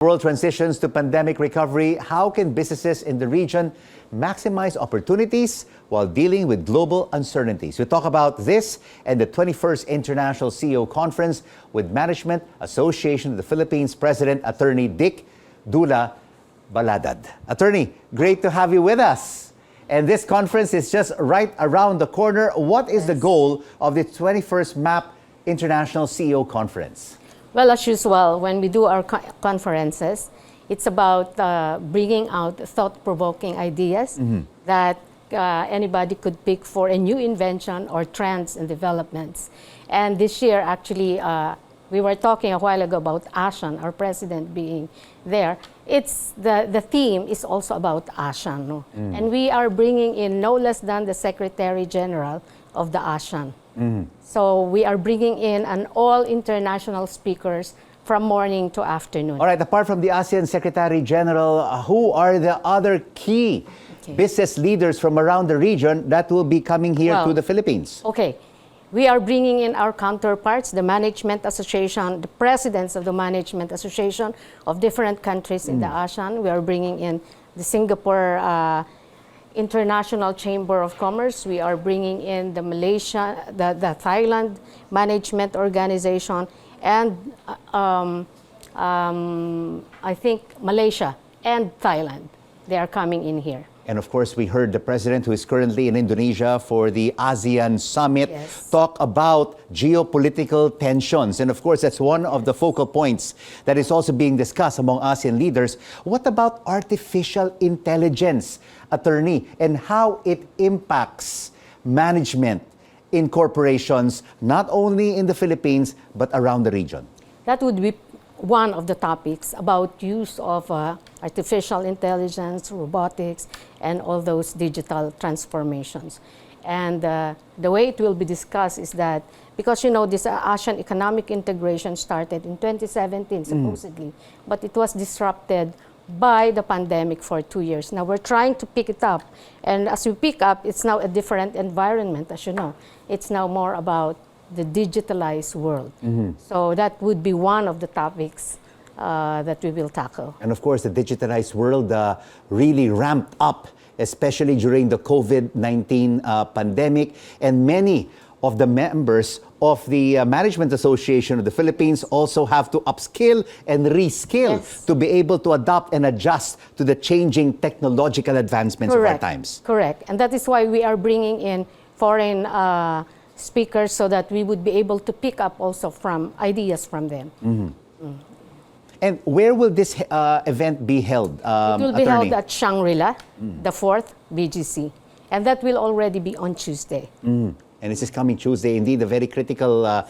World transitions to pandemic recovery, how can businesses in the region maximize opportunities while dealing with global uncertainties? We talk about this and the 21st International CEO Conference with Management Association of the Philippines President Attorney Dick Du-Baladad. Attorney, great to have you with us. And this conference is just right around the corner. What is the goal of the 21st MAP International CEO Conference? Well, as usual, when we do our conferences, it's about bringing out thought-provoking ideas that anybody could pick for a new invention or trends and developments. And this year, actually, we were talking a while ago about ASEAN, our president being there. It's the theme is also about ASEAN, no? And we are bringing in no less than the Secretary General of the ASEAN. So we are bringing in all international speakers from morning to afternoon. All right, apart from the ASEAN Secretary General, who are the other key business leaders from around the region that will be coming here to the Philippines? Okay, we are bringing in our counterparts, the Management Association, the presidents of the Management Association of different countries in the ASEAN. We are bringing in the Singapore International Chamber of Commerce. We are bringing in the the Thailand Management Organization, and I think Malaysia and Thailand. They are coming in here. And of course, we heard the president, who is currently in Indonesia for the ASEAN Summit, talk about geopolitical tensions. And of course, that's one of the focal points that is also being discussed among ASEAN leaders. What about artificial intelligence, attorney, and how it impacts management in corporations, not only in the Philippines, but around the region? That would be one of the topics about use of artificial intelligence, robotics, and all those digital transformations. And the way it will be discussed is that, because you know, this ASEAN economic integration started in 2017, supposedly, but it was disrupted by the pandemic for 2 years. Now we're trying to pick it up, and as we pick up, it's now a different environment, as you know. It's now more about the digitalized world. So that would be one of the topics that we will tackle. And of course, the digitalized world really ramped up, especially during the COVID-19 pandemic. And many of the members of the Management Association of the Philippines also have to upskill and reskill to be able to adapt and adjust to the changing technological advancements of our times. Correct. And that is why we are bringing in foreign speakers, so that we would be able to pick up also from ideas from them. And where will this event be held, It will be attorney? held at Shangri-La, the 4th BGC, and that will already be on Tuesday. And this is coming Tuesday, indeed a very critical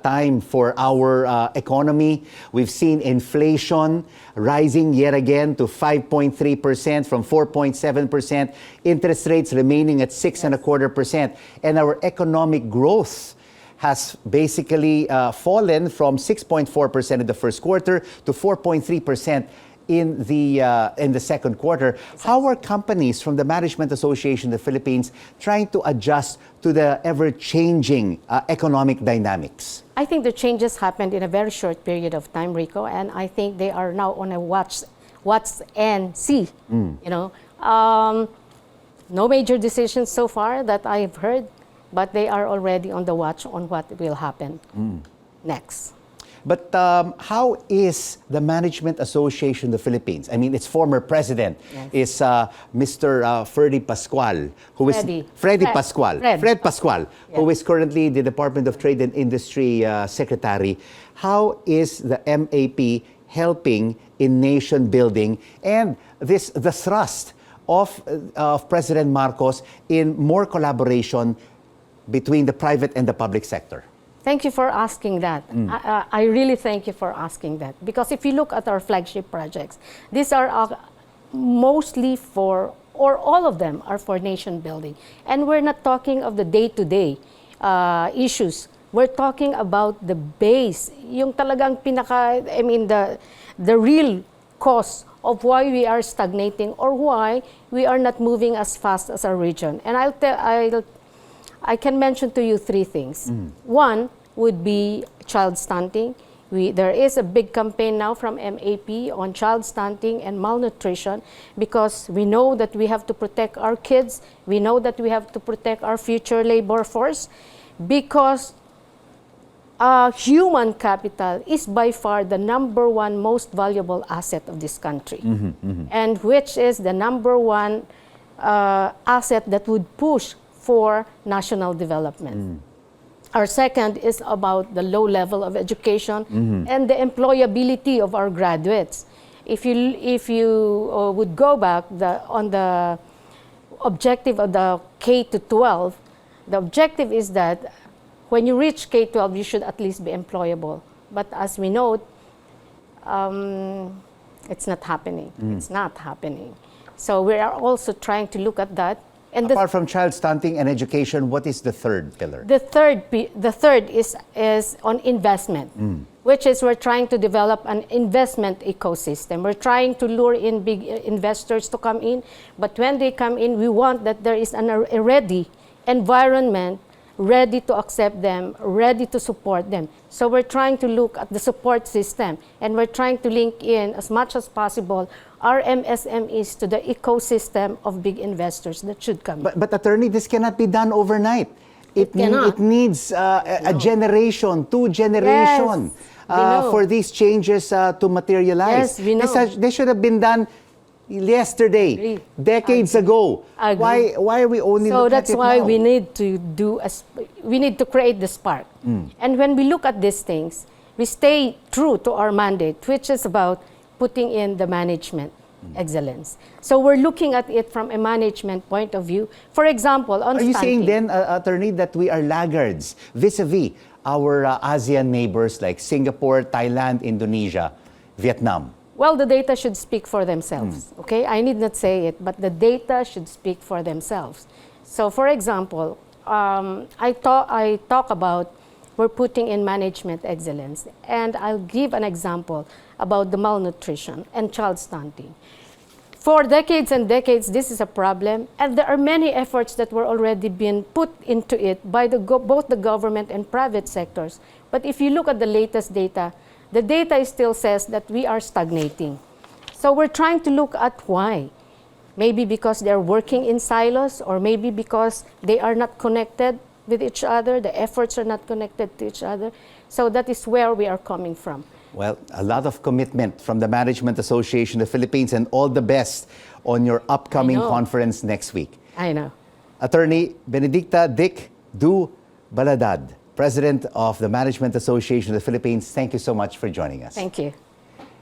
time for our economy. We've seen inflation rising yet again to 5.3% from 4.7%, interest rates remaining at 6.25%, and our economic growth has basically fallen from 6.4% in the first quarter to 4.3% in the second quarter. How are companies from the Management Association of the Philippines trying to adjust to the ever-changing economic dynamics? I think the changes happened in a very short period of time, Rico, and I think they are now on a watch and see. You know, no major decisions so far that I've heard, but they are already on the watch on what will happen next. But how is the Management Association of the Philippines? I mean, its former president is Mr. Fred Pascual, who is Fred Pascual, who is currently the Department of Trade and Industry Secretary. How is the MAP helping in nation building and the thrust of President Marcos in more collaboration between the private and the public sector? Thank you for asking that. I really thank you for asking that. Because if you look at our flagship projects, these are mostly for, or all of them are for nation building. And we're not talking of the day-to-day issues. We're talking about the base, yung talagang the real cause of why we are stagnating or why we are not moving as fast as our region. And I can mention to you 3 things. One would be child stunting. There is a big campaign now from MAP on child stunting and malnutrition, because we know that we have to protect our kids. We know that we have to protect our future labor force, because human capital is by far the number one most valuable asset of this country, and which is the number one asset that would push for national development. Our second is about the low level of education and the employability of our graduates. If you would go back on the objective of the K to 12, the objective is that when you reach K-12, you should at least be employable. But as we know, it's not happening. It's not happening. So we are also trying to look at that. And apart from child stunting and education, what is the third pillar? The third is on investment, which is we're trying to develop an investment ecosystem. We're trying to lure in big investors to come in, but when they come in, we want that there is a ready environment, ready to accept them, ready to support them. So we're trying to look at the support system, and we're trying to link in as much as possible our MSMEs to the ecosystem of big investors that should come. But Attorney, this cannot be done overnight. It needs a generation, 2 generations for these changes to materialize. Yes, we know. They should have been done yesterday, decades ago. Why are we only looking at it now? So that's why we need to create the spark. And when we look at these things, we stay true to our mandate, which is about putting in the management excellence. So we're looking at it from a management point of view. For example, on Are you saying then, Attorney, that we are laggards vis-a-vis our ASEAN neighbors like Singapore, Thailand, Indonesia, Vietnam? Well, the data should speak for themselves, okay? I need not say it, but the data should speak for themselves. So, for example, I talk about we're putting in management excellence, and I'll give an example about the malnutrition and child stunting. For decades and decades, this is a problem, and there are many efforts that were already being put into it by both the government and private sectors. But if you look at the latest data, the data still says that we are stagnating. So we're trying to look at why. Maybe because they're working in silos, or maybe because they are not connected with each other, the efforts are not connected to each other. So that is where we are coming from. Well, a lot of commitment from the Management Association of the Philippines, and all the best on your upcoming conference next week. I know. Attorney Benedicta Dick Du-Baladad, President of the Management Association of the Philippines, thank you so much for joining us. Thank you.